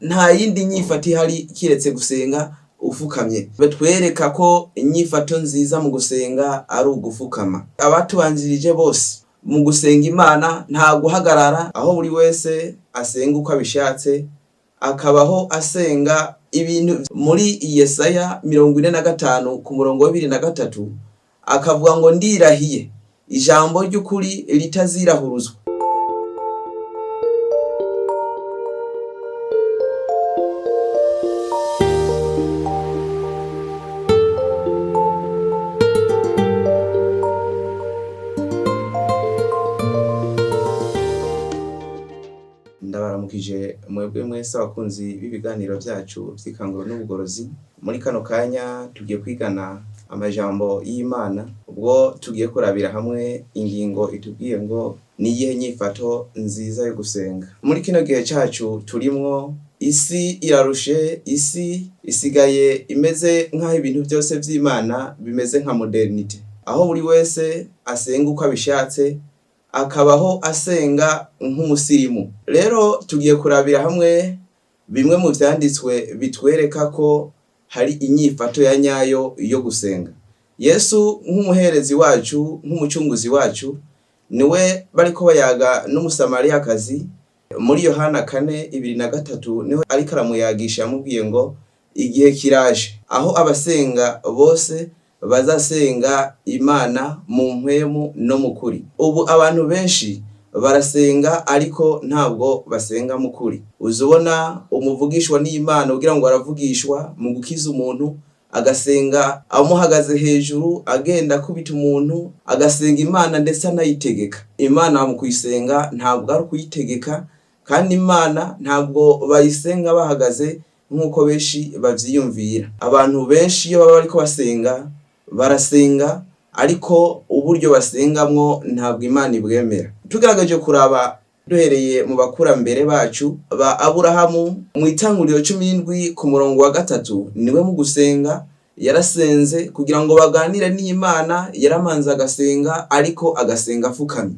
nta yindi nyifato ihari kiretse gusenga ufukamye. Batwereka ko inyifato nziza mu gusenga ari ugufukama. Abatubanjirije bose mu gusenga Imana nta guhagarara, aho buri wese asenga uko abishatse, akabaho asenga ibintu. Muri Yesaya 45 ku murongo wa 23 akavuga ngo ndirahiye ijambo ry'ukuri ritazirahuruzwa. Ndabaramukije mwebwe mwese abakunzi b'ibiganiro byacu by'ikanguro n'ubugorozi. Muri kano kanya tugiye kwigana amajambo y'Imana, ubwo tugiye kurabira hamwe ingingo itubwiye ngo niyihe nyifato nziza yo gusenga. Muri kino gihe cyacu turimwo, isi irarushe, isi isigaye imeze nk'aho ibintu byose by'Imana bimeze nka modernite, aho buri wese asenga uko abishatse, akabaho asenga nk'umusirimu. Rero tugiye kurabira hamwe bimwe mu vyanditswe bitwereka ko hari inyifato ya nyayo yo gusenga. Yesu nk'umuherezi wacu, nk'umucunguzi wacu, niwe bariko bayaga n'umusamariyakazi. Muri Yohana 4:23 niho ariko aramuyagisha amubwiye ngo igihe kiraje aho abasenga bose bazasenga Imana mu mpwemu no mu kuri. Ubu abantu benshi barasenga ariko ntabwo basenga mu kuri. Uzubona umuvugishwa n'Imana kugira ngo aravugishwa mu gukiza umuntu, agasenga amuhagaze hejuru, agenda kubita umuntu, agasenga Imana ndetse anayitegeka. Imana mu kuyisenga ntabwo ari kuyitegeka, kandi Imana ntabwo bayisenga bahagaze nk'uko benshi bavyiyumvira. Abantu benshi iyo baba bariko basenga, barasenga ariko uburyo basengamwo ntabwo Imana ibwemera. Tugaragaje kuraba duhereye mu bakurambere bacu ba Aburahamu mu Itanguriro 17 ku murongo wa 3, niwe mu gusenga yarasenze kugira ngo baganire n'Imana, yaramanza agasenga ariko agasenga afukamye.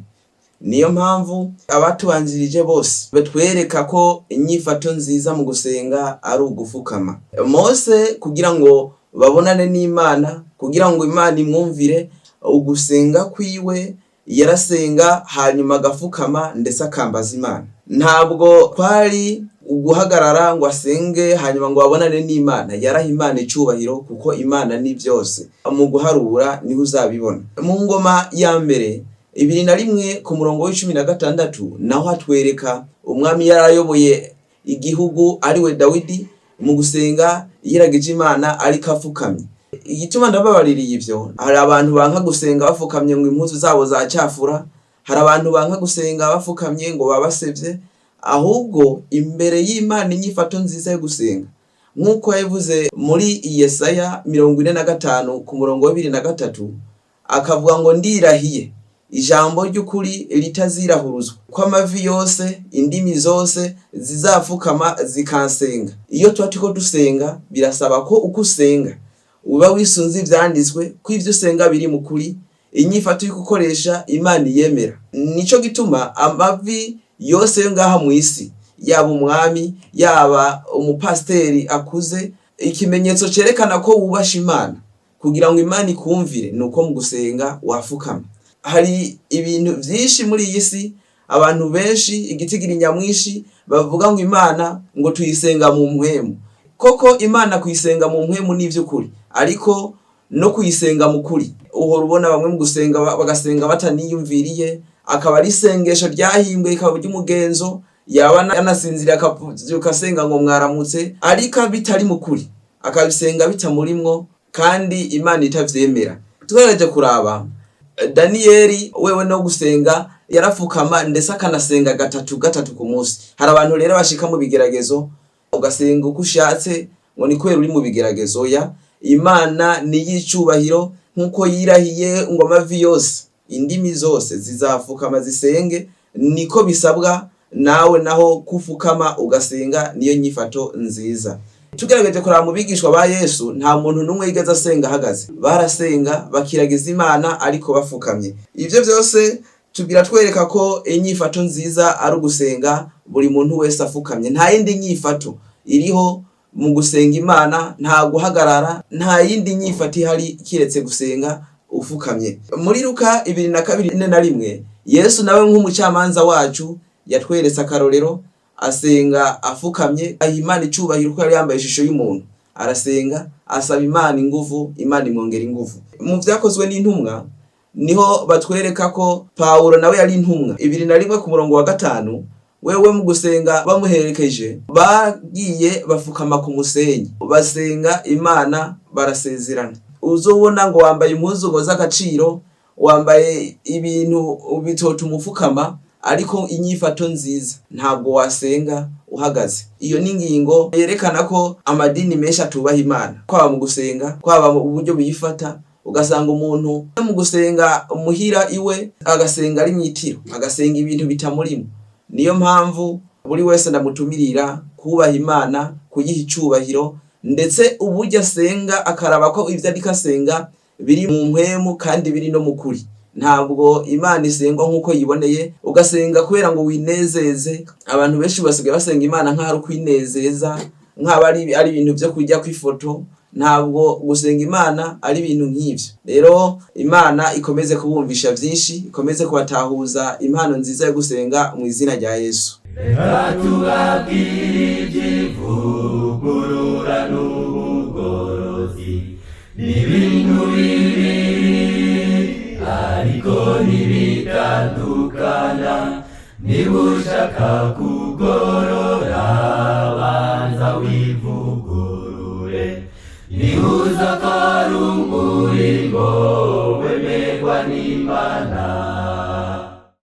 Niyo mpamvu abatubanjirije bose batwereka ko inyifato nziza mu gusenga ari ugufukama. Mose kugira ngo babonane n'Imana, kugira ngo Imana imwumvire, ugusenga kwiwe yarasenga hanyuma agafukama ndetse akambaza Imana. Ntabwo kwari uguhagarara ngo asenge hanyuma ngo babonane n'Imana. Yaraha Imana icubahiro kuko Imana ni byose. Mu guharura niho uzabibona. Mu ngoma ya mbere 21 ku murongo wa 16 naho hatwereka umwami yarayoboye igihugu ariwe Dawidi mu gusenga yiragije Imana ariko afukamye. Igituma ndababaririye ivyo, hari abantu banka gusenga bafukamye ngo impuzu zabo zacyafura, hari abantu banka gusenga bafukamye ngo babasevye, ahubwo imbere y'Imana inyifato nziza yo gusenga nk'uko yavuze muri Yesaya 45 ku murongo wa 23 akavuga ngo ndirahiye ijambo ry'ukuri ritazirahuruzwa, ko amavi yose, indimi zose zizafukama zikansenga. Iyo tuba dusenga birasaba ko uko usenga uba wisunze ivyanditswe, ko ivyo usenga biri mu kuri, inyifato yo gukoresha Imana yemera. Nico gituma amavi yose yo ngaha mu isi, yaba umwami, yaba umupasteri akuze, ikimenyetso cerekana ko wubasha Imana kugira ngo Imana ikumvire nuko mu gusenga wafukama. Hari ibintu vyinshi muri iyi si, abantu benshi igitigiri nyamwishi bavuga ngo Imana ngo tuyisenga mu mpwemu. Koko Imana kuyisenga mu mpwemu ni ivy'ukuri, ariko no kuyisenga mu kuri. Uhora ubona bamwe mu gusenga bagasenga bataniyumviriye, akaba ari isengesho ryahimbwe, ikaba ry'umugenzo, yaba anasinzira akasenga ngo mwaramutse, ariko bitari mu kuri, akabisenga bitamurimwo kandi Imana itavyemera. Twaraje kuraba Daniyeli wewe no gusenga yarafukama ndetse akanasenga gatatu ku munsi. Hari abantu rero bashika mu bigeragezo ugasenga uko ushatse ngo ni kwera uri mu bigeragezo. Ya Imana ni yicubahiro nkuko yirahiye ngo amavi yose, indimi zose zizafukama zisenge, niko bisabwa nawe naho kufukama ugasenga. Niyo nyifato nziza. Tugerageje kuraba mu bigishwa ba Yesu, nta muntu numwe yigeze asenga ahagaze. Barasenga bakiragiza Imana ariko bafukamye. Ivyo byose tugira twereka ko inyifato nziza ari ugusenga buri muntu wese afukamye. Nta yindi nyifato iriho mu gusenga Imana, nta guhagarara, nta yindi nyifata ihari kiretse gusenga ufukamye. Muri Luka 2:41 Yesu nawe nk'umucamanza wacu yatweretse akarorero, asenga afukamye, aha Imana icubahiro ko yari yambaye ishusho y'umuntu, arasenga asaba Imana inguvu, Imana imwongera inguvu. Mu Vyakozwe n'Intumwa niho batwereka ko Pawulo nawe yari intumwa. 2:1 wewe mu gusenga bamuherekeje bagiye bafukama ku musenyi, basenga Imana, barasezerana. Uzobona ngo wambaye impuzu ngo z'agaciro, wambaye ibintu bitotuma umufukama, ariko inyifato nziza ntabwo wasenga uhagaze. Iyo ni ingingo yerekana ko amadini menshi atubaha Imana, kwaba mu gusenga, kwaba mu buryo biyifata. Ugasanga umuntu mu gusenga muhira iwe agasenga ari mwitiro, agasenga ibintu bitamurimo. Niyo mpamvu buri wese ndamutumirira kubaha Imana, kuyiha icubahiro, ndetse uburyo asenga akaraba ko ivyo ariko asenga biri mu mpwemu kandi biri no mu kuri. Ntabwo Imana isengwa nk'uko yiboneye, ugasenga kubera ngo winezeze. Abantu benshi basigaye basenga Imana nk'ari kwinezeza, nk'aba ari ibintu vyo kujya kw'ifoto. Ntabwo gusenga Imana ari ibintu nk'ivyo. Rero Imana ikomeze kubumvisha vyinshi, ikomeze kubatahuza impano nziza yo gusenga mu izina rya Yesu. Ivugurura n'ubugorozi n'ibintu bibiri ariko ntibitandukana. Niba ushaka kugorora banza wivugurure, nihuza karumuri ngo wemerwa n'Imana.